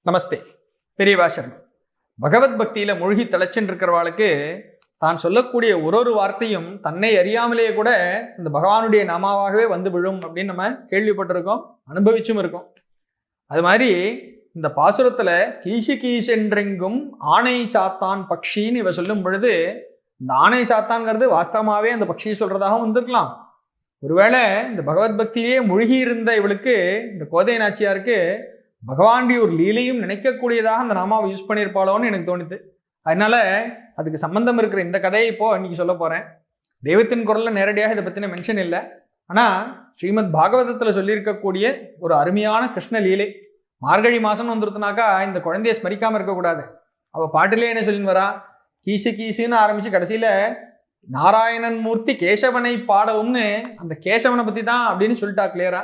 நமஸ்தே. பெரியவா சரணம். பகவத் பக்தியில மூழ்கி தலைச்சென்றிருக்கிறவாளுக்கு தான் சொல்லக்கூடிய ஒரு வார்த்தையும் தன்னை அறியாமலேயே கூட இந்த பகவானுடைய நாமாவாகவே வந்து விழும் அப்படின்னு நம்ம கேள்விப்பட்டிருக்கோம், அனுபவிச்சும் இருக்கோம். அது மாதிரி இந்த பாசுரத்துல கீசு கீசென்றெங்கும் ஆணை சாத்தான் பக்ஷின்னு இவ சொல்லும் பொழுது, இந்த ஆணை சாத்தான்ங்கிறது வாஸ்தவமாவே அந்த பக்ஷியை சொல்றதாகவும் வந்திருக்கலாம். ஒருவேளை இந்த பகவத் பக்தியிலேயே மூழ்கி இருந்த இவளுக்கு, இந்த கோதை நாச்சியாருக்கு பகவானுடைய ஒரு லீலையும் நினைக்கக்கூடியதாக அந்த நாமாவை யூஸ் பண்ணியிருப்பாளோன்னு எனக்கு தோணுது. அதனால அதுக்கு சம்பந்தம் இருக்கிற இந்த கதையை இப்போ இன்னைக்கு சொல்ல போறேன். தெய்வத்தின் குரல்ல நேரடியாக இதை பத்தின மென்ஷன் இல்லை, ஆனா ஸ்ரீமத் பாகவதத்துல சொல்லியிருக்கக்கூடிய ஒரு அருமையான கிருஷ்ண லீலை. மார்கழி மாசம் வந்துருத்துனாக்கா இந்த குழந்தைய ஸ்மரிக்காம இருக்கக்கூடாது. அவ பாட்டிலே என்ன சொல்லின்னு வரா, கீசு கீசுன்னு ஆரம்பிச்சு கடைசியில நாராயணன் மூர்த்தி கேசவனை பாடவும்னு அந்த கேசவனை பத்தி தான் அப்படின்னு சொல்லிட்டா கிளியரா.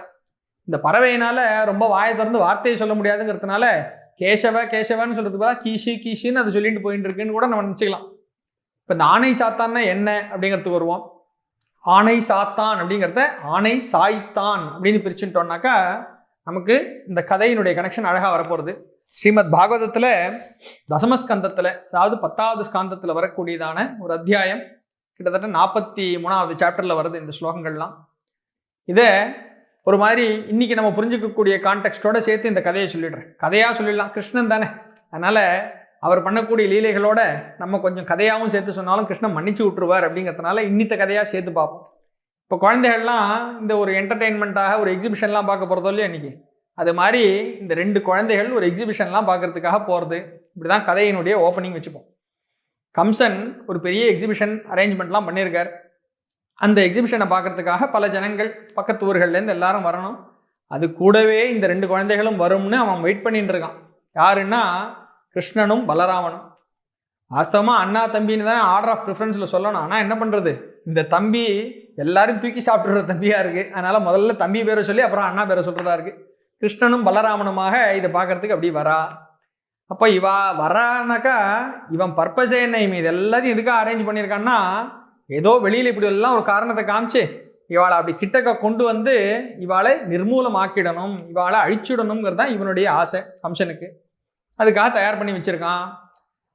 இந்த பறவையினால ரொம்ப வாயை திறந்து வார்த்தையை சொல்ல முடியாதுங்கிறதுனால கேசவ கேசவன்னு சொல்றதுக்கு பதிலாக கீஷி கீஷின்னு அதை சொல்லிட்டு போயிட்டு இருக்குன்னு கூட நம்ம நினச்சிக்கலாம். இப்போ இந்த ஆணை சாத்தான்னா என்ன அப்படிங்கிறதுக்கு வருவோம். ஆணை சாத்தான் அப்படிங்கிறத ஆணை சாய்த்தான் அப்படின்னு பிரிச்சுட்டோம்னாக்கா நமக்கு இந்த கதையினுடைய கனெக்ஷன் அழகாக வரப்போகிறது. ஸ்ரீமத் பாகவதத்தில் தசமஸ்கந்தத்தில், அதாவது 10வது ஸ்காந்தத்தில் வரக்கூடியதான ஒரு அத்தியாயம், கிட்டத்தட்ட 43வது சாப்டரில் வருது இந்த ஸ்லோகங்கள்லாம். இதை ஒரு மாதிரி இன்னைக்கு நம்ம புரிஞ்சுக்கக்கூடிய கான்டெக்ஸ்டோட சேர்த்து இந்த கதையை சொல்லிடுறேன். கதையாக சொல்லிடலாம், கிருஷ்ணன் தானே, அதனால் அவர் பண்ணக்கூடிய லீலைகளோட நம்ம கொஞ்சம் கதையாகவும் சேர்த்து சொன்னாலும் கிருஷ்ணன் மன்னிச்சு விட்டுருவார் அப்படிங்கிறதுனால இன்னித்த கதையாக சேர்த்து பார்ப்போம். இப்போ குழந்தைகள்லாம் இந்த ஒரு என்டர்டெயின்மெண்ட்டாக ஒரு எக்ஸிபிஷன்லாம் பார்க்க போகிறதோ இல்லையா இன்றைக்கி, அது மாதிரி இந்த 2 குழந்தைகள் ஒரு எக்ஸிபிஷன்லாம் பார்க்கறதுக்காக போகிறது. இப்படி தான் கதையினுடைய ஓப்பனிங் வச்சுப்போம். கம்சன் ஒரு பெரிய எக்ஸிபிஷன் அரேஞ்ச்மெண்ட்லாம் பண்ணியிருக்கார். அந்த எக்ஸிபிஷனை பார்க்கறதுக்காக பல ஜனங்கள் பக்கத்து ஊர்கள்லேருந்து எல்லாரும் வரணும். அது கூடவே இந்த 2 குழந்தைகளும் வரும்னு அவன் வெயிட் பண்ணிட்டு இருக்கான். யாருன்னா கிருஷ்ணனும் பலராமனும். வாஸ்தவமாக அண்ணா தம்பின்னு தான் ஆர்டர் ஆஃப் ப்ரிஃபரன்ஸில் சொல்லணும். ஆனால் என்ன பண்ணுறது, இந்த தம்பி எல்லாரும் தூக்கி சாப்பிட்டுற தம்பியாக இருக்குது. அதனால் முதல்ல தம்பி பேரை சொல்லி அப்புறம் அண்ணா பேரை சொல்கிறதா இருக்குது. கிருஷ்ணனும் பலராமனுமாக இதை பார்க்கறதுக்கு அப்படி வரா. அப்போ இவா வரானாக்கா இவன் பர்பஸே என்ன, இவன் இது எல்லாத்தையும் எதுக்காக அரேஞ்ச் பண்ணியிருக்கான்னா, ஏதோ வெளியில் இப்படி எல்லாம் ஒரு காரணத்தை காமிச்சு இவாளை அப்படி கிட்டக்க கொண்டு வந்து இவாளை நிர்மூலமாக்கிடணும், இவாளை அழிச்சிடணுங்கிறது தான் இவனுடைய ஆசை கம்சனுக்கு. அதுக்காக தயார் பண்ணி வச்சிருக்கான்.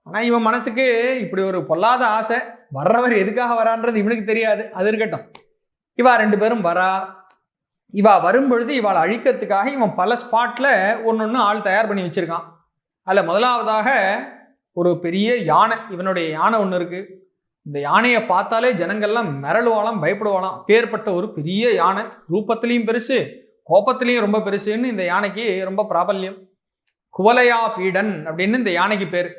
ஆனால் இவன் மனசுக்கு இப்படி ஒரு பொல்லாத ஆசை, வர்றவர் எதுக்காக வரான்றது இவனுக்கு தெரியாது. அது இருக்கட்டும். இவா 2 பேரும் வரா. இவா வரும்பொழுது இவாளை அழிக்கிறதுக்காக இவன் பல ஸ்பாட்டில் ஒன்று ஆள் தயார் பண்ணி வச்சிருக்கான். அதில் முதலாவதாக ஒரு பெரிய யானை, இவனுடைய யானை ஒன்று இருக்குது. இந்த யானையை பார்த்தாலே ஜனங்கள்லாம் மிரளுவாலாம், பயப்படுவாலாம். பேர்பட்ட ஒரு பெரிய யானை, ரூபத்திலையும் பெருசு, கோபத்திலையும் ரொம்ப பெருசுன்னு இந்த யானைக்கு ரொம்ப பிராபல்யம். குவலையா பீடன் அப்படின்னு இந்த யானைக்கு பேர்.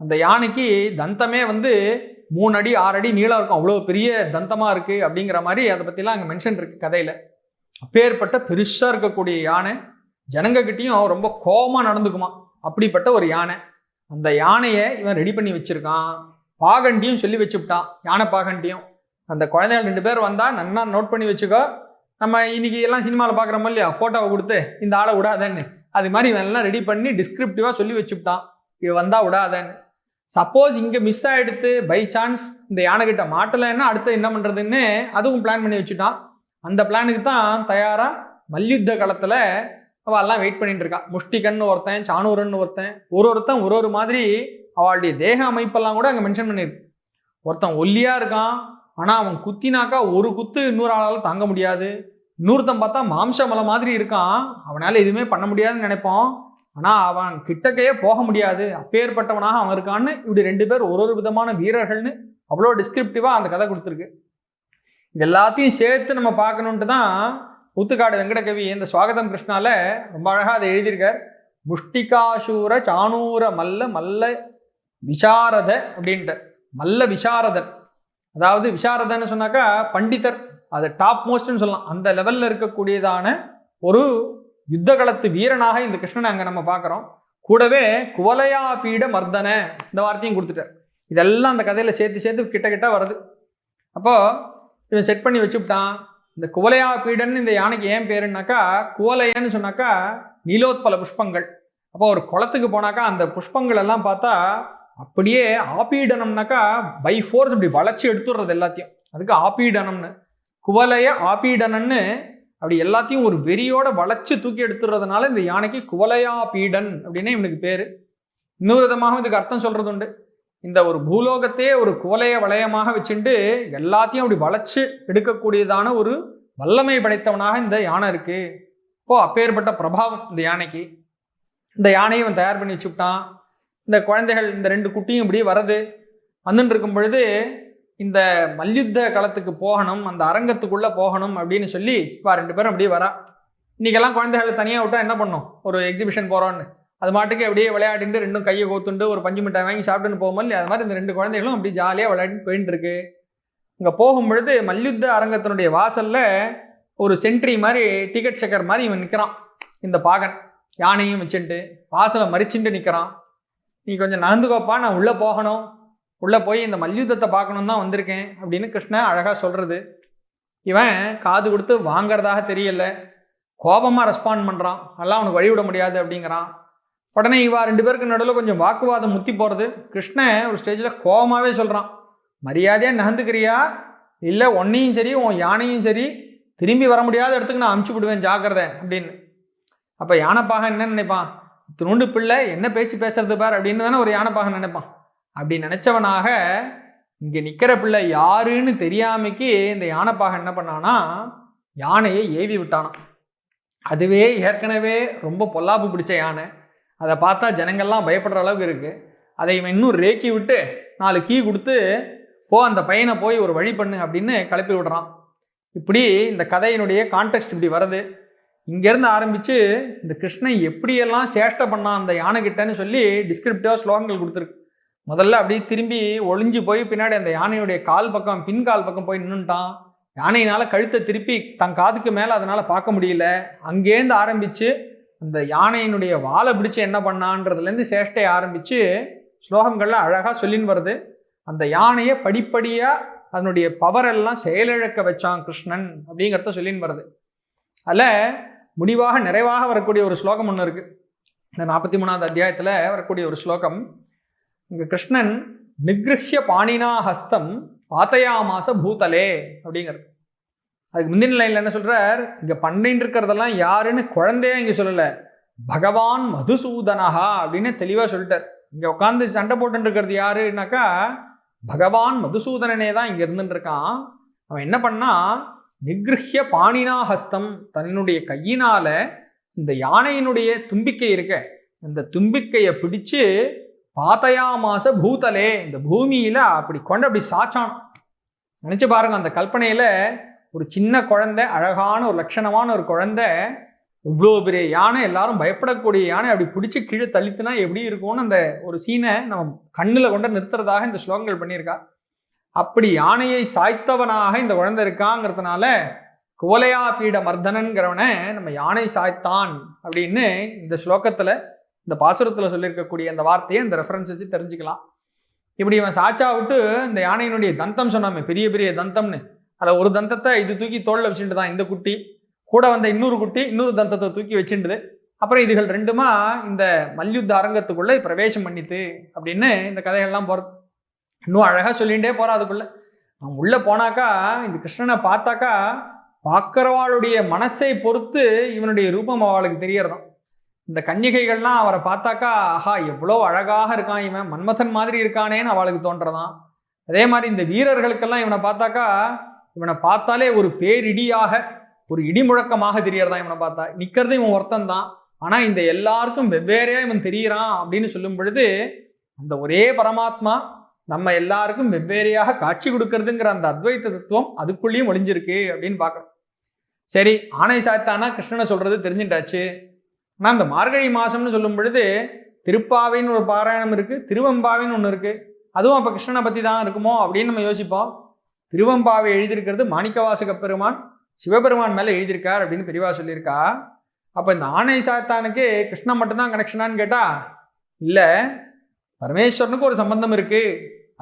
அந்த யானைக்கு தந்தமே 3 அடி 6 அடி நீளம் இருக்கும், அவ்வளோ பெரிய தந்தமாக இருக்குது அப்படிங்கிற மாதிரி அதை பற்றிலாம் அங்கே மென்ஷன் இருக்குது கதையில். அப்பேற்பட்ட பெருசாக இருக்கக்கூடிய யானை ஜனங்கக்கிட்டையும் ரொம்ப கோபமாக நடந்துக்குமா. அப்படிப்பட்ட ஒரு யானை. அந்த யானையை இவன் ரெடி பண்ணி வச்சுருக்கான். பாகண்டியும் சொல்லி வச்சுவிட்டான், யானை பாகண்டியும். அந்த குழந்தைகள் 2 பேர் வந்தால் நன்னா நோட் பண்ணி வச்சுக்கோ. நம்ம இன்னைக்கு எல்லாம் சினிமாவில் பார்க்குறோமோ இல்லையா, ஃபோட்டோவை கொடுத்து இந்த ஆளை விடாதேன்னு, அது மாதிரி இவன் எல்லாம் ரெடி பண்ணி டிஸ்கிரிப்டிவாக சொல்லி வச்சுவிட்டான், இவன் வந்தால் விடாதேன்னு. சப்போஸ் இங்கே மிஸ் ஆகிடுத்து, பை சான்ஸ் இந்த யானைக்கிட்ட மாட்டலைன்னா அடுத்து என்ன பண்ணுறதுன்னு அதுவும் பிளான் பண்ணி வச்சுட்டான். அந்த பிளானுக்கு தான் தயாராக மல்யுத்த களத்தில் அவெல்லாம் வெயிட் பண்ணிட்டு இருக்கான். முஷ்டிகன்னு ஒருத்தன், சாணூரன்னு ஒருத்தன், ஒருத்தன் ஒரு மாதிரி அவளுடைய தேக அமைப்பெல்லாம் கூட அங்கே மென்ஷன் பண்ணியிருக்கு. ஒருத்தன் ஒல்லியாக இருக்கான், ஆனால் அவன் குத்தினாக்கா ஒரு குத்து இன்னொரு ஆளால் தாங்க முடியாது. இன்னொருத்தன் பார்த்தா மாம்சமலை மாதிரி இருக்கான், அவனால் எதுவுமே பண்ண முடியாதுன்னு நினைப்போம். ஆனால் அவன் கிட்டக்கையே போக முடியாது, அப்பேற்பட்டவனாக அவன் இருக்கான்னு. இப்படி 2 பேர் ஒரு விதமான வீரர்கள்னு அவ்வளோ டிஸ்கிரிப்டிவாக அந்த கதை கொடுத்துருக்கு. இது எல்லாத்தையும் சேர்த்து நம்ம பார்க்கணுன்ட்டு தான் ஊத்துக்காடு வெங்கடகவி இந்த ஸ்வாகதம் கிருஷ்ணால ரொம்ப அழகாக அதை எழுதியிருக்கார். முஷ்டிகாசூர சாணூர மல்ல விசாரத அப்படின்ட்டு. மல்ல விசாரதன், அதாவது விசாரதன்னு சொன்னாக்கா பண்டிதர், அது டாப் மோஸ்ட்னு சொல்லலாம். அந்த லெவலில் இருக்கக்கூடியதான ஒரு யுத்த களத்து வீரனாக இந்த கிருஷ்ணனை அங்கே நம்ம பார்க்குறோம். கூடவே குவலையா பீட மர்தன இந்த வார்த்தையும் கொடுத்துட்டார். இதெல்லாம் அந்த கதையில் சேர்த்து கிட்ட வருது. அப்போது இவன் செட் பண்ணி வச்சுவிட்டான். இந்த குவலையா பீடன்னு இந்த யானைக்கு ஏன் பேருன்னாக்கா, குவலையன்னு சொன்னாக்கா நீலோத்பல புஷ்பங்கள். அப்போ ஒரு குளத்துக்கு போனாக்கா அந்த புஷ்பங்கள் எல்லாம் பார்த்தா அப்படியே ஆபீடனம்னாக்கா பை ஃபோர்ஸ் இப்படி வளைச்சி எடுத்துடுறது எல்லாத்தையும், அதுக்கு ஆபீடனம்னு. குவலைய ஆபீடனன்னு அப்படி எல்லாத்தையும் ஒரு வெறியோட வளைச்சு தூக்கி எடுத்துடுறதுனால இந்த யானைக்கு குவலையா பீடன் அப்படின்னு இவனுக்கு பேரு. இன்னொரு விதமாக இதுக்கு அர்த்தம் சொல்றது உண்டு. இந்த ஒரு பூலோகத்தையே ஒரு குவலைய வளையமாக வச்சுட்டு எல்லாத்தையும் அப்படி வளைச்சு எடுக்கக்கூடியதான ஒரு வல்லமை படைத்தவனாக இந்த யானை இருக்கு. இப்போ அப்பேற்பட்ட பிரபாவம் இந்த யானைக்கு. இந்த யானையை அவன் தயார் பண்ணி வச்சுட்டான். இந்த குழந்தைகள் இந்த 2 குட்டியும் இப்படி வரது வந்துட்டு இருக்கும் பொழுது இந்த மல்யுத்த களத்துக்கு போகணும், அந்த அரங்கத்துக்குள்ள போகணும் அப்படின்னு சொல்லி இப்போ 2 பேரும் அப்படியே வரா. இன்னைக்கெல்லாம் குழந்தைகள் தனியாக விட்டா என்ன பண்ணும், ஒரு எக்ஸிபிஷன் போகிறோன்னு அது மாட்டுக்கு அப்படியே விளையாடிட்டு 2 கையை கோத்துண்டு ஒரு பஞ்சு மிட்டாய் வாங்கி சாப்பிட்டுன்னு போகும்போது இல்லையா, அது மாதிரி இந்த 2 குழந்தைகளும் அப்படி ஜாலியாக விளையாடிட்டு போயிட்டு இருக்கு. இங்கே போகும் பொழுது மல்யுத்த அரங்கத்தினுடைய வாசல்ல ஒரு சென்ட்ரி மாதிரி டிக்கெட் செக்கர் மாதிரி இவன் நிற்கிறான். இந்த பாகன் யானையும் வச்சுட்டு வாசலை மறிச்சுட்டு நிற்கிறான். நீ கொஞ்சம் நகர்ந்துக்கோப்பா, நான் உள்ளே போகணும், உள்ளே போய் இந்த மல்யுத்தத்தை பார்க்கணும் தான் வந்திருக்கேன் அப்படின்னு கிருஷ்ணன் அழகாக சொல்கிறது. இவன் காது கொடுத்து வாங்கிறதாக தெரியல, கோபமாக ரெஸ்பாண்ட் பண்ணுறான். அதெல்லாம் அவனுக்கு வழிவிட முடியாது அப்படிங்கிறான். உடனே இவா 2 பேருக்கு நடுவில் கொஞ்சம் வாக்குவாதம் முத்தி போகிறது. கிருஷ்ணன் ஒரு ஸ்டேஜில் கோபமாகவே சொல்கிறான், மரியாதையாக நகர்ந்துக்கிறியா இல்லை உன்னையும் சரி உன் யானையும் சரி திரும்பி வர முடியாத இடத்துக்கு நான் அமுச்சு விடுவேன், ஜாக்கிரதை அப்படின்னு. அப்போ யானைப்பாக என்ன நினைப்பான், துணுண்டு பிள்ளை என்ன பேச்சு பேசுறது பார் அப்படின்னு தானே ஒரு யானைப்பாக நினைப்பான். அப்படி நினைச்சவனாக இங்கே நிற்கிற பிள்ளை யாருன்னு தெரியாமைக்கு இந்த யானைப்பாக என்ன பண்ணானா, யானையை ஏவி விட்டானான். அதுவே ஏற்கனவே ரொம்ப பொல்லாப்பு பிடிச்ச யானை, அதை பார்த்தா ஜனங்கள்லாம் பயப்படுற அளவுக்கு இருக்குது. அதை இவன் இன்னும் ரேக்கி விட்டு 4 கீ கொடுத்து போ அந்த பையனை போய் ஒரு வழி பண்ணு அப்படின்னு கிளப்பி விடுறான். இப்படி இந்த கதையினுடைய கான்டெக்ஸ்ட் இப்படி வருது. இங்கேருந்து ஆரம்பித்து இந்த கிருஷ்ணன் எப்படியெல்லாம் சேஷ்டை பண்ணான் அந்த யானைகிட்டன்னு சொல்லி டிஸ்கிரிப்டிவாக ஸ்லோகங்கள் கொடுத்துருக்கு. முதல்ல அப்படியே திரும்பி ஒளிஞ்சு போய் பின்னாடி அந்த யானையுடைய கால் பக்கம் பின்கால் பக்கம் போய் நின்றுட்டான். யானையினால் கழுத்தை திருப்பி தன் காதுக்கு மேலே அதனால் பார்க்க முடியல. அங்கேருந்து ஆரம்பித்து அந்த யானையினுடைய வாழை பிடிச்சி என்ன பண்ணான்றதுலேருந்து சேஷ்டையை ஆரம்பித்து ஸ்லோகங்களில் அழகாக சொல்லின்னு வருது. அந்த யானையை படிப்படியாக அதனுடைய பவரெல்லாம் செயலிழக்க வச்சான் கிருஷ்ணன் அப்படிங்கிறத சொல்லின்னு வருது. அதில் முடிவாக நிறைவாக வரக்கூடிய ஒரு ஸ்லோகம் ஒன்று இருக்குது. இந்த 43வது அத்தியாயத்தில் வரக்கூடிய ஒரு ஸ்லோகம். இங்கே கிருஷ்ணன் நிகிருஹ்ய பாணினா ஹஸ்தம் பாத்தயாமாச பூதலே அப்படிங்கிறது. அதுக்கு முந்தின லைனில் என்ன சொல்கிறார், இங்கே பண்ணிட்டு இருக்கிறதெல்லாம் யாருன்னு குழந்தைய இங்கே சொல்லலை, பகவான் மதுசூதனஹா அப்படின்னு தெளிவாக சொல்லிட்டார். இங்கே உட்காந்து சண்டை போட்டு இருக்கிறது யாருன்னாக்கா பகவான் மதுசூதனனே தான் இங்கே இருந்துட்டு இருக்கான். அவன் என்ன பண்ணா, நிகிருஹ்ய பாணினா ஹஸ்தம் தன்னுடைய கையினால இந்த யானையினுடைய தும்பிக்கை இருக்க அந்த தும்பிக்கையை பிடிச்சு பாத்தயாமாச பூதலே இந்த பூமியில அப்படி கொண்டு அப்படி சாச்சான். நினைச்சு பாருங்க, அந்த கல்பனையில ஒரு சின்ன குழந்தை, அழகான ஒரு லட்சணமான ஒரு குழந்தை, இவ்வளோ பெரிய யானை, எல்லாரும் பயப்படக்கூடிய யானை அப்படி பிடிச்சி கீழே தள்ளித்துனா எப்படி இருக்கும்னு அந்த ஒரு சீனை நம்ம கண்ணில் கொண்டு நிறுத்துறதாக இந்த ஸ்லோகங்கள் பண்ணியிருக்கா. அப்படி யானையை சாய்த்தவனாக இந்த குழந்தை இருக்காங்கிறதுனால குவலையா பீட மர்தனன்கிறவனை நம்ம யானை சாய்த்தான் அப்படின்னு இந்த ஸ்லோகத்தில் இந்த பாசுரத்தில் சொல்லியிருக்கக்கூடிய அந்த வார்த்தையை இந்த ரெஃபரன்ஸ் வச்சு தெரிஞ்சுக்கலாம். இப்படி இவன் சாச்சா விட்டு இந்த யானையினுடைய தந்தம் சொன்னாமே, பெரிய பெரிய தந்தம்னு, அதில் ஒரு தந்தத்தை இது தூக்கி தோளில் வச்சுட்டு தான் இந்த குட்டி கூட வந்த இன்னொரு குட்டி இன்னொரு தந்தத்தை தூக்கி வச்சுட்டுது. அப்புறம் இதுகள் 2மா இந்த மல்யுத்த அரங்கத்துக்குள்ளே பிரவேசம் பண்ணிட்டு அப்படின்னு இந்த கதைகள்லாம் போகிறது. இன்னும் அழகாக சொல்லிகிட்டே போகிறான். அதுக்குள்ளே அவன் உள்ளே போனாக்கா இந்த கிருஷ்ணனை பார்த்தாக்கா பார்க்குறவாளுடைய மனசை பொறுத்து இவனுடைய ரூபம் அவளுக்கு தெரியறதான். இந்த கன்னிகைகள்லாம் அவரை பார்த்தாக்கா ஆஹா எவ்வளோ அழகாக இருக்கான், இவன் மன்மதன் மாதிரி இருக்கானேன்னு அவளுக்கு தோன்றதான். அதே மாதிரி இந்த வீரர்களுக்கெல்லாம் இவனை பார்த்தாக்கா இவனை பார்த்தாலே ஒரு பேரிடியாக ஒரு இடி முழக்கமாக தெரியறதான். இவனை பார்த்தா நிற்கிறது இவன் ஒருத்தன் தான், ஆனால் இந்த எல்லாருக்கும் வெவ்வேறையா இவன் தெரிகிறான் அப்படின்னு சொல்லும் பொழுது அந்த ஒரே பரமாத்மா நம்ம எல்லாருக்கும் வெவ்வேறையாக காட்சி கொடுக்கறதுங்கிற அந்த அத்வைத தத்துவம் அதுக்குள்ளேயும் ஒளிஞ்சிருக்கு அப்படின்னு பார்க்குறோம். சரி, ஆணை சாய்த்தானா கிருஷ்ணனை சொல்றது தெரிஞ்சுட்டாச்சு. ஆனால் இந்த மார்கழி மாதம்னு சொல்லும் பொழுது திருப்பாவைன்னு ஒரு பாராயணம் இருக்குது, திருவம்பாவைன்னு ஒன்று இருக்குது. அதுவும் அப்போ கிருஷ்ணனை பற்றி தான் இருக்குமோ அப்படின்னு நம்ம யோசிப்போம். திருவம்பாவை எழுதியிருக்கிறது மாணிக்கவாசக பெருமான் சிவபெருமான் மேலே எழுதியிருக்கார் அப்படின்னு பெரியவா சொல்லியிருக்கா. அப்போ இந்த ஆணை சாத்தானுக்கு கிருஷ்ணன் மட்டும்தான் கனெக்ஷனான்னு கேட்டால் இல்லை, பரமேஸ்வரனுக்கு ஒரு சம்பந்தம் இருக்குது,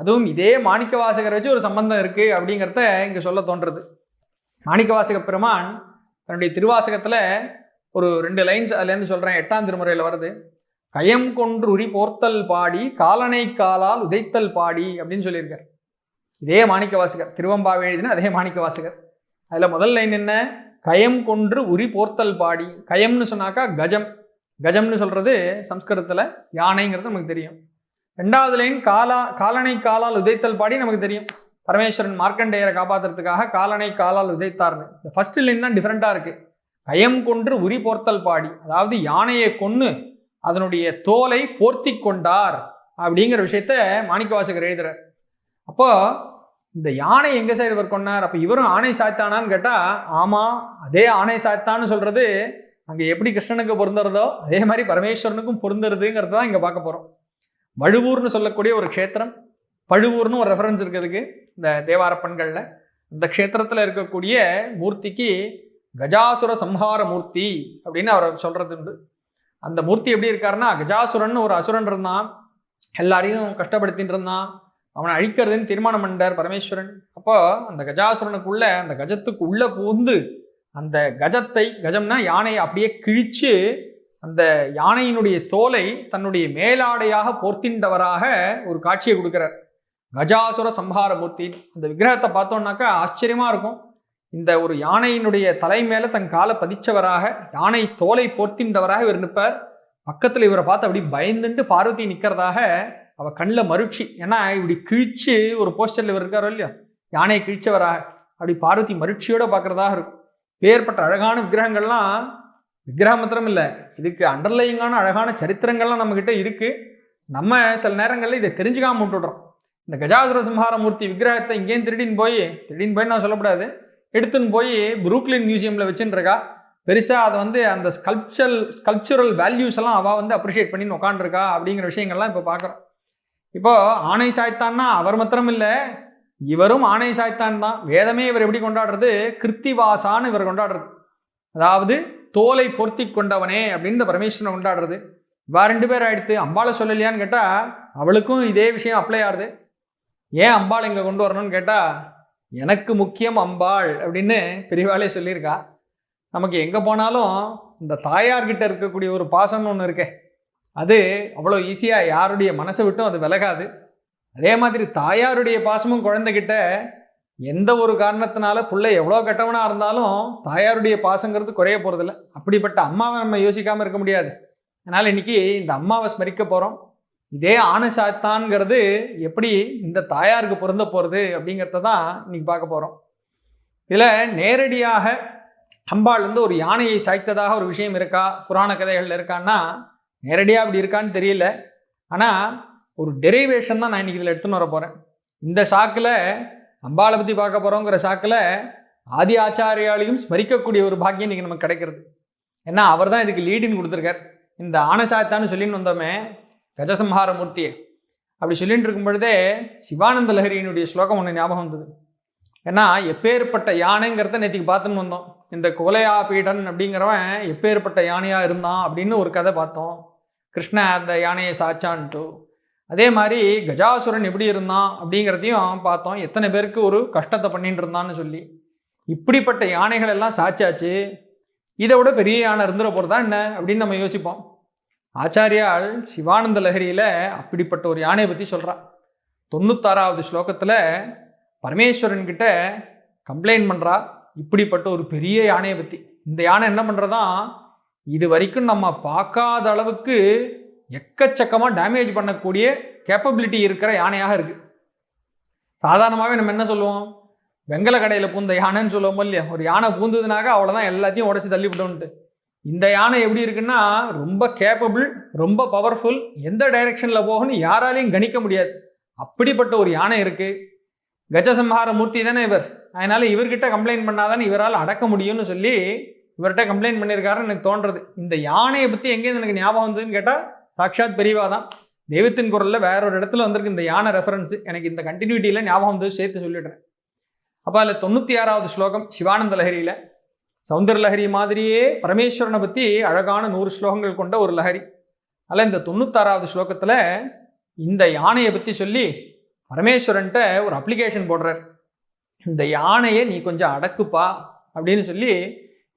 அதுவும் இதே மாணிக்கவாசகரை வச்சு ஒரு சம்பந்தம் இருக்குது அப்படிங்கிறத இங்கே சொல்ல தோன்றுறது. மாணிக்கவாசக பெருமான் தன்னுடைய திருவாசகத்தில் ஒரு 2 லைன்ஸ் அதுலேருந்து சொல்கிறேன். 8ஆம் திருமுறையில் வருது. கயம் கொன்று உரி போர்த்தல் பாடி காலனை காலால் உதைத்தல் பாடி அப்படின்னு சொல்லியிருக்கார். இதே மாணிக்கவாசகர் திருவம்பாவை எழுதினா அதே மாணிக்கவாசகர். அதில் முதல் லைன் என்ன, கயம் கொன்று உரி போர்த்தல் பாடி. கயம்னு சொன்னாக்கா கஜம். கஜம்னு சொல்றது சம்ஸ்கிருதத்தில் யானைங்கிறது நமக்கு தெரியும். 2வது லைன் காலனை காலால் உதைத்தல் பாடி நமக்கு தெரியும். பரமேஸ்வரன் மார்க்கண்டேயரை காப்பாற்றுறதுக்காக காலனை காலால் உதைத்தார்னு. இந்த ஃபர்ஸ்ட் லைன் தான் டிஃப்ரெண்ட்டாக இருக்குது. கயம் கொன்று உரி போர்த்தல் பாடி, அதாவது யானையை கொன்று அதனுடைய தோலை போர்த்தி கொண்டார் அப்படிங்கிற விஷயத்த மாணிக்கவாசகர் எழுதுறார். அப்போ இந்த யானை எங்க சார் இவர் கொண்டார்? அப்போ இவரும் ஆணை சாய்த்தானான்னு கேட்டால் ஆமாம், அதே ஆணை சாய்த்தான்னு சொல்றது அங்கே எப்படி கிருஷ்ணனுக்கு பொருந்துறதோ அதே மாதிரி பரமேஸ்வரனுக்கும் பொருந்துறதுங்கிறது தான் இங்கே பார்க்க போகிறோம். வழுவூர்னு சொல்லக்கூடிய ஒரு க்ஷேத்திரம், பழுவூர்னு ஒரு ரெஃபரன்ஸ் இருக்கிறதுக்கு இந்த தேவார பண்களில். இந்த க்ஷேத்திரத்தில் இருக்கக்கூடிய மூர்த்திக்கு கஜாசுர சம்ஹார மூர்த்தி அப்படின்னு அவர் சொல்றது உண்டு. அந்த மூர்த்தி எப்படி இருக்காருன்னா, கஜாசுரன் ஒரு அசுரன் இருந்தான், எல்லாரையும் கஷ்டப்படுத்திட்டு இருந்தான், அவனை அழிக்கிறதுன்னு தீர்மானம் பண்ணார் பரமேஸ்வரன். அப்போ அந்த கஜாசுரனுக்குள்ள, அந்த கஜத்துக்கு உள்ள பூந்து அந்த கஜத்தை, கஜம்னா யானையை அப்படியே கிழிச்சு அந்த யானையினுடைய தோலை தன்னுடைய மேலாடையாக போர்த்தின்றவராக ஒரு காட்சியை கொடுக்கிறார். கஜாசுர சம்ஹார மூர்த்தி. அந்த விக்கிரகத்தை பார்த்தோம்னாக்கா ஆச்சரியமா இருக்கும். இந்த ஒரு யானையினுடைய தலை மேல தன் காலை பதிச்சவராக, யானை தோலை போர்த்தின்றவராக இவர் நிற்பார். பக்கத்தில் இவரை பார்த்து அப்படி பயந்துட்டு பார்வதி நிற்கிறதாக அவ கண்ணில் மருட்சி. ஏன்னா இப்படி கிழிச்சு ஒரு போஸ்டர்ல இவர் இருக்காரோ இல்லையா, யானையை கிழிச்சவராக அப்படி பார்வதி மருட்சியோட பார்க்கறதாக இருக்கும். பேர்பட்ட அழகான விக்கிரகங்கள்லாம், விக்கிரகம் மாத்திரம் இல்லை, இதுக்கு அண்டர்லையிங்கான அழகான சரித்திரங்கள்லாம் நம்மக்கிட்ட இருக்கு. நம்ம சில நேரங்களில் இதை தெரிஞ்சுக்காம விட்டுடுறோம். இந்த கஜாசுர சம்ஹார மூர்த்தி விக்கிரகத்தை இங்கேயும் திருடின்னு போய் நான் சொல்லக்கூடாது, எடுத்துன்னு போய் புரூக்லின் மியூசியமில் வச்சுன்னு இருக்கா. பெருசாக அதை அந்த ஸ்கல்ப்சுரல் வேல்யூஸ் எல்லாம் அவள் அப்ரிஷியேட் பண்ணின்னு உட்காந்துருக்கா அப்படிங்கிற விஷயங்கள்லாம் இப்போ பார்க்குறோம். இப்போ ஆணை சாய்த்தான்னா அவர் மாத்திரம் இல்லை, இவரும் ஆணை சாய்த்தான் தான். வேதமே இவர் எப்படி கொண்டாடுறது? கிருத்திவாசான்னு இவர் கொண்டாடுறது, அதாவது தோலை பொருத்தி கொண்டவனே அப்படின்னு பரமேஸ்வரனை கொண்டாடுறது. இவா 2 பேர் ஆயிடுத்து. அம்பாளை சொல்லலையான்னு கேட்டால் அவளுக்கும் இதே விஷயம் அப்ளை ஆகுது. ஏன் அம்பாள் இங்கே கொண்டு வரணும்னு கேட்டால், எனக்கு முக்கியம் அம்பாள் அப்படின்னு பெரியவாளே சொல்லியிருக்கா. நமக்கு எங்கே போனாலும் இந்த தாயார்கிட்ட இருக்கக்கூடிய ஒரு பாசம்னு ஒன்று இருக்கே, அது அவ்வளோ ஈஸியாக யாருடைய மனசை விட்டும் அது விலகாது. அதே மாதிரி தாயாருடைய பாசமும் குழந்தைகிட்ட எந்த ஒரு காரணத்தினால பிள்ளை எவ்வளோ கெட்டவனாக இருந்தாலும் தாயாருடைய பாசங்கிறது குறைய போகிறதில்ல. அப்படிப்பட்ட அம்மாவை நம்ம யோசிக்காமல் இருக்க முடியாது. அதனால் இன்னைக்கு இந்த அம்மாவை ஸ்மரிக்க போகிறோம். இதே ஆணை சாத்தான்ங்கிறது எப்படி இந்த தாயாருக்கு பொருந்த போகிறது அப்படிங்கிறத தான் இன்னைக்கு பார்க்க போகிறோம். இதில் நேரடியாக அம்பாள் ஒரு யானையை சாய்த்ததாக ஒரு விஷயம் இருக்கா, புராண கதைகளில் இருக்கான்னா நேரடியாக அப்படி இருக்கான்னு தெரியல. ஆனால் ஒரு டெரிவேஷன் தான் நான் இன்னைக்கு இதில் எடுத்துன்னு வர போகிறேன். இந்த சாக்கில் அம்பாளை பற்றி பார்க்க போகிறோங்கிற சாக்கில் ஆதி ஆச்சாரியாலையும் ஸ்மரிக்கக்கூடிய ஒரு பாக்கியம் இன்றைக்கி நமக்கு கிடைக்கிறது. ஏன்னா அவர் தான் இதுக்கு லீடின்னு கொடுத்துருக்கார். இந்த ஆணை சாய்த்தான்னு சொல்லின்னு வந்தோமே கஜசம்ஹார மூர்த்தியை, அப்படி சொல்லிட்டு இருக்கும் பொழுதே சிவானந்த லஹரியினுடைய ஸ்லோகம் ஒன்று ஞாபகம் வந்தது. ஏன்னா எப்பேற்பட்ட யானைங்கிறத நேற்றுக்கு பார்த்துன்னு வந்தோம். இந்த கோலையா பீடன் அப்படிங்கிறவன் எப்பேற்பட்ட யானையாக இருந்தான் அப்படின்னு ஒரு கதை பார்த்தோம். கிருஷ்ண அந்த யானையை சாச்சான்ட்டு. அதே மாதிரி கஜாசுரன் எப்படி இருந்தான் அப்படிங்கிறதையும் பார்த்தோம். எத்தனை பேருக்கு ஒரு கஷ்டத்தை பண்ணிட்டு இருந்தான்னு சொல்லி. இப்படிப்பட்ட யானைகள் எல்லாம் சாச்சாச்சு, இதை விட பெரிய யானை இருந்துட போகிறதா என்ன அப்படின்னு நம்ம யோசிப்போம். ஆச்சாரியால் சிவானந்த லஹரியில் அப்படிப்பட்ட ஒரு யானையை பற்றி சொல்கிறா. 96வது ஸ்லோகத்தில் பரமேஸ்வரன் கிட்ட கம்ப்ளைண்ட் பண்ணுறா இப்படிப்பட்ட ஒரு பெரிய யானையை பற்றி. இந்த யானை என்ன பண்ணுறதா, இது வரைக்கும் நம்ம பார்க்காத அளவுக்கு எக்கச்சக்கமாக டேமேஜ் பண்ணக்கூடிய கேப்பபிலிட்டி இருக்கிற யானையாக இருக்குது. சாதாரணமாகவே நம்ம என்ன சொல்லுவோம், வெங்கல கடையில் பூந்த யானைன்னு சொல்லுவோம் இல்லையா. ஒரு யானை பூந்ததுனாக்கா அவ்வளோதான், எல்லாத்தையும் உடச்சி தள்ளி விட்டோன்ட்டு. இந்த யானை எப்படி இருக்குன்னா ரொம்ப கேப்பபிள், ரொம்ப பவர்ஃபுல், எந்த டைரெக்ஷனில் போகணும்னு யாராலையும் கணிக்க முடியாது. அப்படிப்பட்ட ஒரு யானை இருக்குது. கஜசம்ஹார மூர்த்தி தானே இவர், அதனால் இவர்கிட்ட கம்ப்ளைண்ட் பண்ணாதானே இவரால் அடக்க முடியும்னு சொல்லி இவர்கிட்ட கம்ப்ளைண்ட் பண்ணியிருக்காருன்னு எனக்கு தோன்றது. இந்த யானையை பற்றி எங்கேருந்து எனக்கு ஞாபகம் வந்ததுன்னு கேட்டால் சாட்சாத் பெரியவா தான். தெய்வத்தின் குரலில் வேற ஒரு இடத்துல வந்திருக்கு இந்த யானை ரெஃபரன்ஸு. எனக்கு இந்த கண்டினியூட்டியில் ஞாபகம் வந்து சேர்த்து சொல்லிடுறேன். அப்போ அதில் 96வது ஸ்லோகம் சிவானந்த லஹரியில். சௌந்தர லஹரி மாதிரியே பரமேஸ்வரனை பற்றி அழகான 100 ஸ்லோகங்கள் கொண்ட ஒரு லஹரி. அதில் இந்த 96வது ஸ்லோகத்தில் இந்த யானையை பற்றி சொல்லி பரமேஸ்வரன்ட்ட ஒரு அப்ளிகேஷன் போடுறார். இந்த யானையை நீ கொஞ்சம் அடக்குப்பா அப்படின்னு சொல்லி,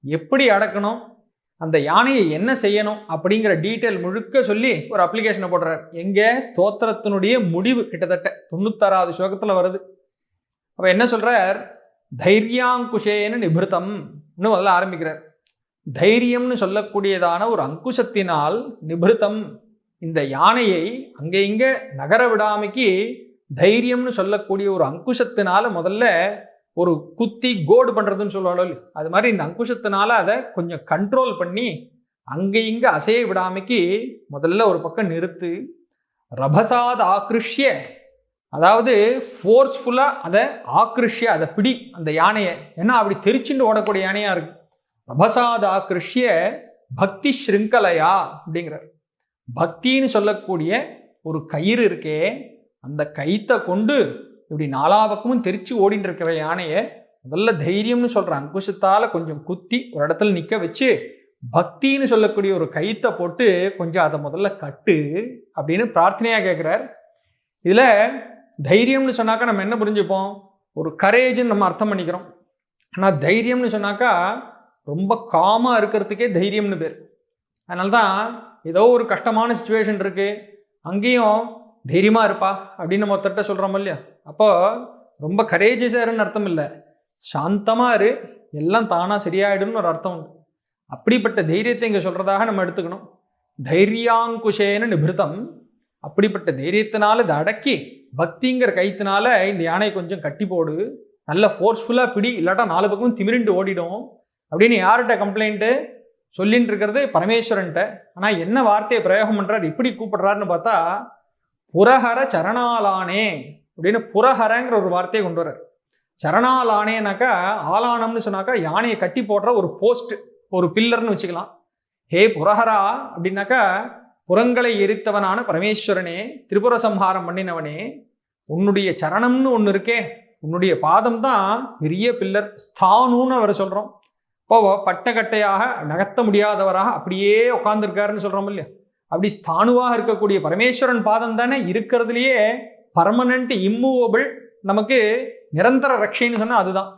எப்படி அடக்கணும், அந்த யானையை என்ன செய்யணும் அப்படிங்கிற டீட்டெயில் முழுக்க சொல்லி ஒரு அப்ளிகேஷனை போடுறார். எங்கே ஸ்தோத்திரத்தினுடைய முடிவு கிட்டத்தட்ட 96வது ஸ்லோகத்தில் வருது. அப்போ என்ன சொல்கிறார், தைரியாங்குஷேன நிபிருத்தம் இன்னும் முதல்ல ஆரம்பிக்கிறார். தைரியம்னு சொல்லக்கூடியதான ஒரு அங்குசத்தினால் நிபிருத்தம், இந்த யானையை அங்கே இங்க நகர விடாமைக்கு தைரியம்னு சொல்லக்கூடிய ஒரு அங்குசத்தினால முதல்ல ஒரு குத்தி கோடு பண்றதுன்னு சொல்லுவாள், அது மாதிரி இந்த அங்குசத்தினால அதை கொஞ்சம் கண்ட்ரோல் பண்ணி அங்கே இங்க அசைய விடாமைக்கு முதல்ல ஒரு பக்கம் நிறுத்து. ரபசாத் ஆக்ருஷ்ய, அதாவது ஃபோர்ஸ்ஃபுல்லா அதை ஆக்ருஷ்ய, அதை பிடி அந்த யானையை, ஏன்னா அப்படி தெரிச்சுட்டு ஓடக்கூடிய யானையா இருக்கு. ரபசாத் ஆக்ருஷ்ய பக்தி ஸ்ருங்கலையா அப்படிங்கிறார். பக்தின்னு சொல்லக்கூடிய ஒரு கயிறு இருக்கே, அந்த கயித்தை கொண்டு இப்படி நாலா பக்கமும் தெரிச்சு ஓடிட்டு இருக்கிற யானையை முதல்ல தைரியம்னு சொல்ற அங்குஷத்தால கொஞ்சம் குத்தி ஒரு இடத்துல நிக்க வச்சு பக்தின்னு சொல்லக்கூடிய ஒரு கயித்தை போட்டு கொஞ்சம் அதை முதல்ல கட்டு அப்படின்னு பிரார்த்தனையா கேட்கிறார். இதுல தைரியம்னு சொன்னாக்கா நம்ம என்ன புரிஞ்சுப்போம், ஒரு கரேஜ்ன்னு நம்ம அர்த்தம் பண்ணிக்கிறோம். ஆனா தைரியம்னு சொன்னாக்கா ரொம்ப காமா இருக்கிறதுக்கே தைரியம்னு பேர். அதனால்தான் ஏதோ ஒரு கஷ்டமான சுச்சுவேஷன் இருக்கு, அங்கேயும் தைரியமா இருப்பா அப்படின்னு நம்ம ஒருத்தட்ட சொல்றோம் இல்லையா, அப்போ ரொம்ப கரேஜஸாருன்னு அர்த்தம் இல்லை, சாந்தமா இரு, எல்லாம் தானா சரியாயிடும்னு ஒரு அர்த்தம் உண்டு. அப்படிப்பட்ட தைரியத்தை இங்க சொல்றதாக நம்ம எடுத்துக்கணும். தைரியாங்குஷேன நிபிருத்தம், அப்படிப்பட்ட தைரியத்தினால இதை அடக்கி பக்திங்கிற கைத்தினால இந்த யானை கொஞ்சம் கட்டி போடு, நல்ல ஃபோர்ஸ்ஃபுல்லா பிடி, இல்லாட்டா நாலு பக்கமும் திமிரிண்டு ஓடிடும் அப்படின்னு யார்கிட்ட கம்ப்ளைண்ட்டு சொல்லிட்டு இருக்கிறது, பரமேஸ்வரன்ட்ட. ஆனா என்ன வார்த்தையை பிரயோகம் பண்றாரு, இப்படி கூப்பிடுறாருன்னு பார்த்தா புரஹர சரணாலானே அப்படின்னு புரஹரங்கிற ஒரு வார்த்தையை கொண்டு வர்றார். சரணாலானேனாக்கா ஆலானம்னு சொன்னாக்கா யானையை கட்டி போடுற ஒரு போஸ்ட், ஒரு பில்லர்னு வச்சுக்கலாம். ஹே புரஹரா அப்படின்னாக்கா புறங்களை எரித்தவனான பரமேஸ்வரனே, திரிபுர சம்ஹாரம் பண்ணினவனே, உன்னுடைய சரணம்னு ஒன்று இருக்கே, உன்னுடைய பாதம் தான் பெரிய பில்லர், ஸ்தானுன்னு அவர் சொல்றோம். இப்போ பட்டக்கட்டையாக நகர்த்த முடியாதவராக அப்படியே உட்கார்ந்துருக்காருன்னு சொல்றோம் இல்லையா, அப்படி ஸ்தானுவாக இருக்கக்கூடிய பரமேஸ்வரன் பாதம் தானே இருக்கிறதுலையே பர்மனன்ட் இம்மூவபிள், நமக்கு நிரந்தர ரட்சைன்னு சொன்னா அதுதான்.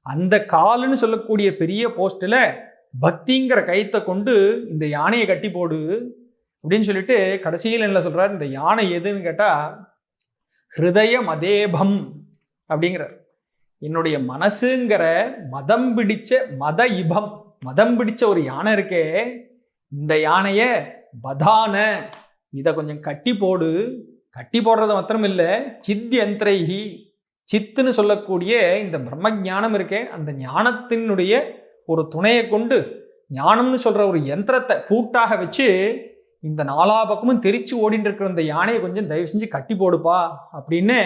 அந்த காலுன்னு சொல்லக்கூடிய பெரிய போஸ்ட்ல பக்திங்கிற கைத்தை கொண்டு இந்த யானையை கட்டி போடு அப்படின்னு சொல்லிட்டு கடைசியில் என்ன சொல்றாரு, இந்த யானை எதுன்னு கேட்டா ஹிருதய மதேபம் அப்படிங்கிறார். என்னுடைய மனசுங்கிற மதம் பிடிச்ச மத இபம், மதம் பிடிச்ச ஒரு யானை இருக்கே, இந்த யானைய பதான, இதை கொஞ்சம் கட்டி போடு. கட்டி போடுறது மாத்திரம் இல்லை, சித்யந்திரைஹி, சித்துன்னு சொல்லக்கூடிய இந்த பிரம்ம ஞானம் இருக்கே, அந்த ஞானத்தினுடைய ஒரு துணையை கொண்டு ஞானம்னு சொல்ற ஒரு யந்திரத்தை பூட்டாக வச்சு இந்த நாலா பக்கமும் தெரிச்சு ஓடிட்டு இருக்கிற இந்த யானையை கொஞ்சம் தயவு செஞ்சு கட்டி போடுப்பா அப்படின்னு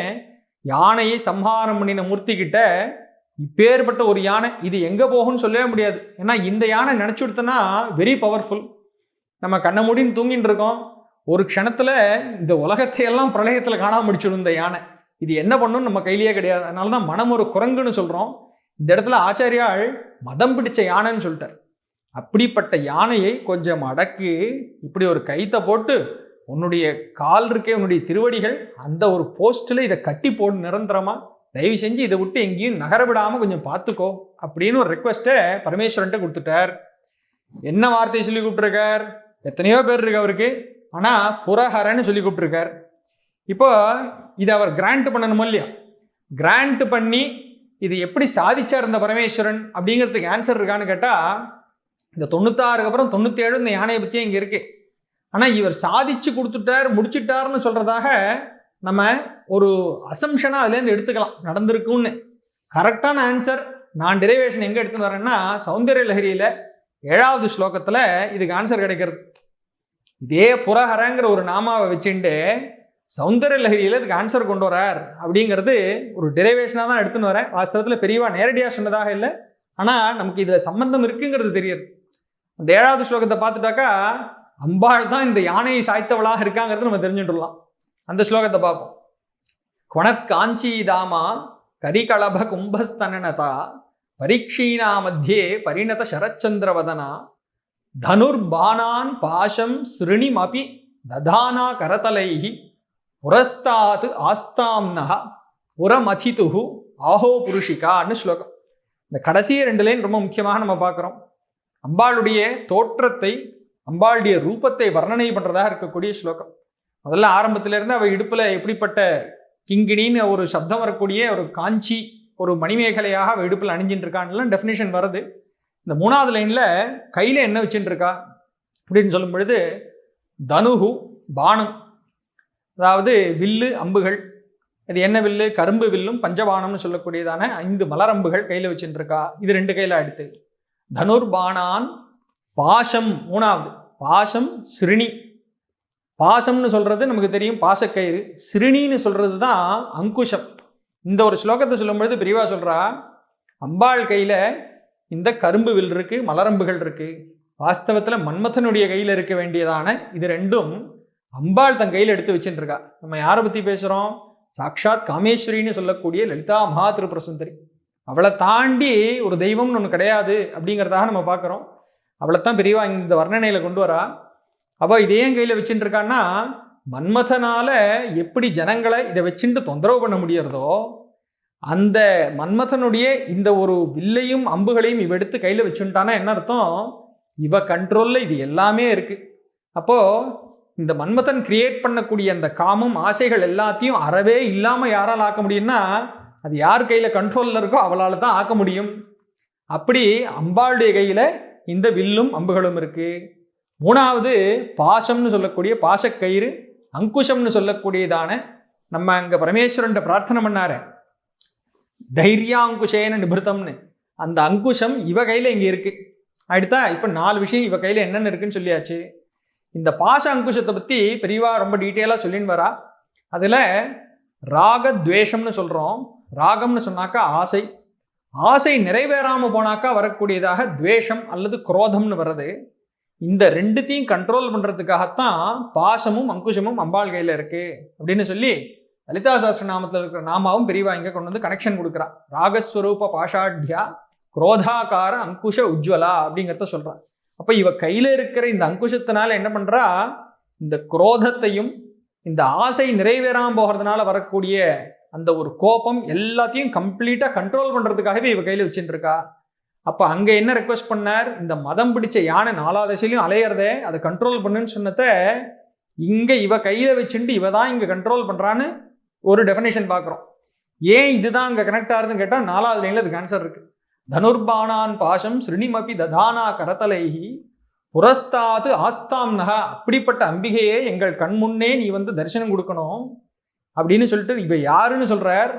யானையை சம்ஹாரம் பண்ணின மூர்த்தி கிட்ட, இப்பேற்பட்ட ஒரு யானை இது எங்க போகும்னு சொல்லவே முடியாது. ஏன்னா இந்த யானை நினைச்சு கொடுத்தனா வெரி பவர்ஃபுல். நம்ம கண்ண மூடின்னு தூங்கிட்டு இருக்கோம், ஒரு க்ஷணத்துல இந்த உலகத்தை எல்லாம் பிரளயத்துல காணாம முடிச்சிடும் இந்த யானை. இது என்ன பண்ணும் நம்ம கையிலேயே கிடையாது. அதனாலதான் மனம் ஒரு குரங்குன்னு சொல்றோம். இந்த இடத்துல ஆச்சாரியால் மதம் பிடிச்ச யானைன்னு சொல்லிட்டார். அப்படிப்பட்ட யானையை கொஞ்சம் அடக்கி இப்படி ஒரு கைத்தை போட்டு உன்னுடைய கால் இருக்கே, உன்னுடைய திருவடிகள், அந்த ஒரு போஸ்ட்ல இதை கட்டி போடு நிரந்தரமா, தயவு செஞ்சு இதை விட்டு எங்கேயும் நகர விடாம கொஞ்சம் பார்த்துக்கோ அப்படின்னு ஒரு ரெக்வஸ்ட்டை பரமேஸ்வரன்ட்ட கொடுத்துட்டார். என்ன வார்த்தையை சொல்லி கூப்பிட்டுருக்கார், எத்தனையோ பேர் இருக்கு அவருக்கு, ஆனா புரஹரன்னு சொல்லி கூப்பிட்டுருக்கார். இப்போ இதை அவர் கிராண்ட் பண்ணணுமோ இல்லையா, கிராண்ட் பண்ணி இது எப்படி சாதிச்சார் இந்த பரமேஸ்வரன் அப்படிங்கிறதுக்கு ஆன்சர் இருக்கான்னு கேட்டா, இந்த 96க்கு அப்புறம் 97 இந்த யானையை பற்றியே இங்கே இருக்கு. ஆனால் இவர் சாதிச்சு கொடுத்துட்டார், முடிச்சுட்டார்னு சொல்றதாக நம்ம ஒரு அசம்ஷனா அதுலேருந்து எடுத்துக்கலாம், நடந்திருக்கும்னு. கரெக்டான ஆன்சர் நான் டெரிவேஷன் எங்கே எடுத்துன்னு வரேன்னா, சௌந்தர்ய லஹரியில 7வது ஸ்லோகத்தில் இதுக்கு ஆன்சர் கிடைக்கிறது. இதே புரஹரங்கிற ஒரு நாமாவை வச்சுட்டு சௌந்தர்ய லஹரியில இதுக்கு ஆன்சர் கொண்டு வரார் அப்படிங்கிறது ஒரு டெரிவேஷனாக தான் எடுத்துன்னு வரேன். வாஸ்தவத்தில் பெரியவா நேரடியாக சொன்னதாக இல்லை, ஆனால் நமக்கு இதில் சம்பந்தம் இருக்குங்கிறது தெரியுது. அந்த 7வது ஸ்லோகத்தை பார்த்துட்டாக்கா அம்பாள் தான் இந்த யானையை சாய்த்தவளாக இருக்காங்கிறது நம்ம தெரிஞ்சுட்டுலாம். அந்த ஸ்லோகத்தை பார்ப்போம். குணத் காஞ்சி தாமா கரிகளப கும்பஸ்தனனதா பரீட்சீனா மத்தியே பரிணத சரச்சந்திரவதனா தனுர்பானான் பாசம் ஸ்ருணிமபி ததானா கரதலைஹி புரஸ்தாத் ஆஸ்தாம்னஹ புரமதிதுஹு ஆஹோ புருஷிகான்னு ஸ்லோகம். இந்த கடைசி 2 லைன் ரொம்ப முக்கியமாக நம்ம பார்க்குறோம். அம்பாளுடைய தோற்றத்தை, அம்பாளுடைய ரூபத்தை வர்ணனை பண்றதாக இருக்கக்கூடிய ஸ்லோகம். முதல்ல ஆரம்பத்திலிருந்து அவள் இடுப்புல எப்படிப்பட்ட கிங்கிணின்னு ஒரு சப்தம் வரக்கூடிய ஒரு காஞ்சி, ஒரு மணிமேகலையாக அவள் இடுப்பில் அணிஞ்சிட்டு இருக்கான்லாம் டெஃபினேஷன் வருது. இந்த 3வது லைன்ல கையில என்ன வச்சுட்டு இருக்கா அப்படின்னு சொல்லும் பொழுது தனுகு பானம், அதாவது வில்லு அம்புகள். இது என்ன வில்லு? கரும்பு வில்லும் பஞ்சபானம்னு சொல்லக்கூடியதான 5 மலரம்புகள் கையில வச்சுட்டு இருக்கா. இது 2 கையில எடுத்து. தனுர்பானான் பாசம் 3வது பாசம் சிறுணி. பாசம்னு சொல்றது நமக்கு தெரியும் பாசக்கயிறு, சிறுணின்னு சொல்றது தான் அங்குஷம். இந்த ஒரு ஸ்லோகத்தை சொல்லும்பொழுது பெரியவா சொல்றா, அம்பாள் கையில இந்த கரும்பு வில் இருக்கு, மலரம்புகள் இருக்கு. வாஸ்தவத்தில் மன்மதனுடைய கையில் இருக்க வேண்டியதான இது 2ம் அம்பாள் தன் கையில் எடுத்து வச்சுட்டு இருக்கா. நம்ம யாரை பற்றி பேசுகிறோம்? சாக்ஷாத் காமேஸ்வரின்னு சொல்லக்கூடிய லலிதா மகா திரிபுர சுந்தரி. அவளை தாண்டி ஒரு தெய்வம்னு ஒன்று கிடையாது அப்படிங்கிறதாக நம்ம பார்க்குறோம். அவளைத்தான் பெரியவா இந்த வர்ணனையில் கொண்டு வரா. அவள் இதே கையில் வச்சுட்டு இருக்கான்னா, மன்மதனால எப்படி ஜனங்களை இதை வச்சுட்டு தொந்தரவு பண்ண முடியறதோ, அந்த மன்மதனுடைய இந்த ஒரு வில்லையும் அம்புகளையும் இவ எடுத்து கையில் வச்சுட்டானா என்ன அர்த்தம்? இவ கண்ட்ரோல்ல இது எல்லாமே இருக்கு. அப்போ இந்த மன்மதன் கிரியேட் பண்ணக்கூடிய அந்த காமம் ஆசைகள் எல்லாத்தையும் அறவே இல்லாம யாரால் ஆக்க முடியும்னா, அது யார் கையில கண்ட்ரோல்ல இருக்கோ அவளால் தான் ஆக்க முடியும். அப்படி அம்பாளுடைய கையில இந்த வில்லும் அம்புகளும் இருக்கு. 3வது பாசம்னு சொல்லக்கூடிய பாசக்கயிறு, அங்குஷம்னு சொல்லக்கூடியதான நம்ம அங்க பரமேஸ்வரன் பிரார்த்தனை பண்ணாரு, தைரியாங்குஷேன நிபிருத்தம்னு. அந்த அங்குஷம் இவ கையில இங்க இருக்கு. அடுத்தா இப்ப 4 விஷயம் இவ கையில என்னென்ன இருக்குன்னு சொல்லியாச்சு. இந்த பாச அங்குஷத்தை பத்தி பெரியவா ரொம்ப டீட்டெயிலா சொல்லின்னு வரா. அதுல ராகத்வேஷம்னு சொல்றோம். ராகம்னு சொன்னாக்கா ஆசை, ஆசை நிறைவேறாம போனாக்கா வரக்கூடியதாக துவேஷம் அல்லது குரோதம்னு வர்றது. இந்த 2த்தையும் கண்ட்ரோல் பண்றதுக்காகத்தான் பாசமும் அங்குஷமும் அம்பாள் கையில இருக்கு அப்படின்னு சொல்லி லலிதா சாஸ்திர நாமத்தில் இருக்கிற நாமாவும் பெரியவா இங்க கொண்டு வந்து கனெக்ஷன் கொடுக்குறா. ராகஸ்வரூப பாஷாட்யா குரோதாகார அங்குஷ உஜ்வலா அப்படிங்கிறத சொல்றான். அப்ப இவ கையில இருக்கிற இந்த அங்குஷத்தினால என்ன பண்றா, இந்த குரோதத்தையும் இந்த ஆசை நிறைவேறாம போகிறதுனால வரக்கூடிய அந்த ஒரு கோபம் எல்லாத்தையும் கம்ப்ளீட்டா கண்ட்ரோல் பண்றதுக்காகவே இவ கையில வச்சுட்டு இருக்கா. அப்ப அங்க என்ன ரெக்வஸ்ட் பண்ணார்? இந்த மதம் பிடிச்ச யானை 4 திசையிலையும் அலையறதே அதை கண்ட்ரோல் பண்ணுன்னு சொன்னத இங்க இவ கையில வச்சுட்டு இவ தான் இங்க கண்ட்ரோல் பண்றான்னு ஒரு டெஃபினேஷன் பார்க்குறோம். ஏன் இதுதான் அங்க கனெக்ட் ஆகுதுன்னு கேட்டா 4வது லைன்ல அதுக்கு ஆன்சர் இருக்கு. தனுர்பானான் பாசம் ஸ்ருணிமபி ததானா கரதலைஹி புரஸ்தாது ஆஸ்தாம் நகா. அப்படிப்பட்ட அம்பிகையே எங்கள் கண் முன்னே நீ வந்து தரிசனம் கொடுக்கணும் அப்படின்னு சொல்லிட்டு இவ யாருன்னு சொல்றார்?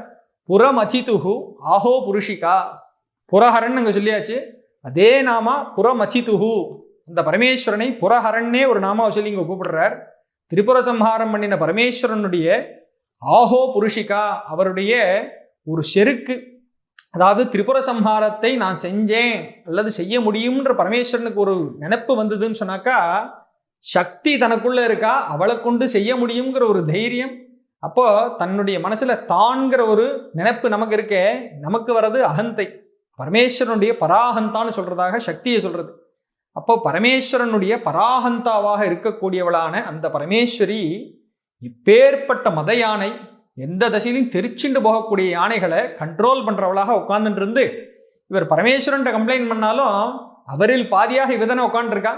புறமதிதுஹு ஆஹோ புருஷிகா. புரஹரன் அங்க சொல்லியாச்சு. அதே நாமா புறமதிதுஹு, அந்த பரமேஸ்வரனை புரஹரன்னே ஒரு நாமாவை சொல்லி இங்க கூப்பிடுறார். திரிபுர சம்ஹாரம் பண்ணின பரமேஸ்வரனுடைய ஆஹோ புருஷிகா, அவருடைய ஒரு செருக்கு, அதாவது திரிபுர சம்ஹாரத்தை நான் செஞ்சேன் அல்லது செய்ய முடியும்ன்ற பரமேஸ்வரனுக்கு ஒரு நினைப்பு வந்ததுன்னு சொன்னாக்கா, சக்தி தனக்குள்ள இருக்கா, அவளை கொண்டு செய்ய முடியுங்கிற ஒரு தைரியம். அப்போ தன்னுடைய மனசுல தான்கிற ஒரு நினைப்பு நமக்கு இருக்கே, நமக்கு வர்றது அகந்தை. பரமேஸ்வரனுடைய பராகந்தான்னு சொல்றதாக சக்தியை சொல்றது. அப்போ பரமேஸ்வரனுடைய பராகந்தாவாக இருக்கக்கூடியவளான அந்த பரமேஸ்வரி இப்பேற்பட்ட மத யானை, எந்த தசையிலையும் தெரிச்சுண்டு போகக்கூடிய யானைகளை கண்ட்ரோல் பண்றவளாக உட்கார்ந்துட்டு இருந்து, இவர் பரமேஸ்வரன் கம்ப்ளைண்ட் பண்ணாலும் அவரில் பாதியாக இவதானே உட்காந்துருக்கா.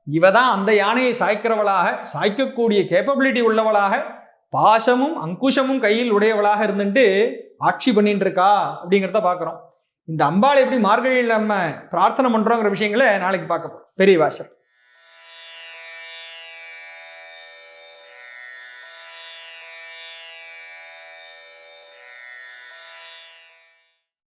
இவ தான் அந்த யானையை சாய்க்கிறவளாக, சாய்க்கக்கூடிய கேப்பபிலிட்டி உள்ளவளாக, பாசமும் அங்குஷமும் கையில் உடையவளாக இருந்துட்டு ஆட்சி பண்ணிட்டு இருக்கா அப்படிங்கிறத பார்க்குறோம். இந்த அம்பாள் எப்படி மார்கழியில் நம்ம பிரார்த்தனை பண்றோங்கிற விஷயங்களை நாளைக்கு பார்க்க போறோம். பெரிய வாசல்.